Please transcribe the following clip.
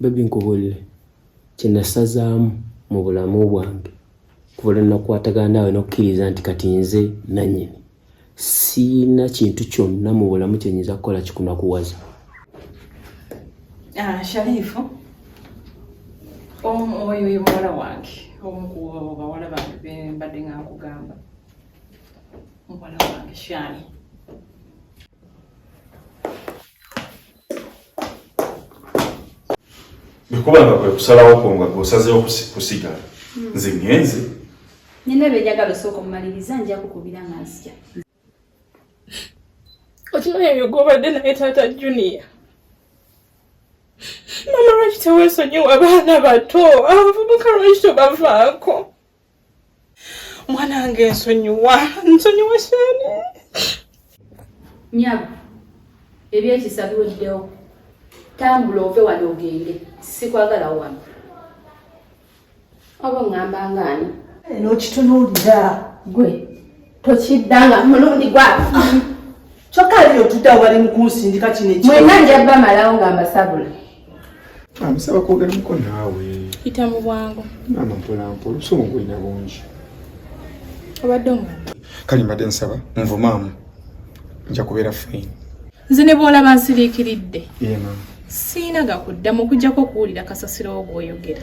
Baby nkubulire kinasazaamu mu bulamu bwange kuba nakwatagana nawe n'okkiriza nti kati nze nannyini siina kintu kyonna mu bulamu kye nnyinza kukola kikunakuwaza. Sharifu oyo muwala wange omu ku bawala bange be mbadde nga nkugamba muwala wange Shani. Bikubanga kwe kusalawo ko nga osazeewo kusigala nze ngenze nina benjagala osooka omumaliriza nja kukubira nzija. Okimanyi ogobadde naye taata Junior. Mama lwaki tewesonyiwa abaana bato abavubuka lwaki tobavaako? Mwana wange nsonyiwa Shani. Nyabu ebyekisa biweddewo. Tambula ove wano ogende sikwagalawo wano. Oba ngamba ngaani? N'okitunuulira Gwe tokiddanga mulundi gwafa. kyokka ali otuddawo bali mu kunsindika kino ekyo. Mwenna njabba malawo nga mbasabula. amusaba kwogeramuko naawe Yita mu bwangu. maama mpolampola obusumu gwolina bungi. Obadde omwana. Kale mbadde nsaba nvumaamu nja kubeera fine. Nze ne bw'olaba nsiriikiridde. Ye maama. Siina gakuddamu okuggyako okuwulira kasasiro gw'oyogera.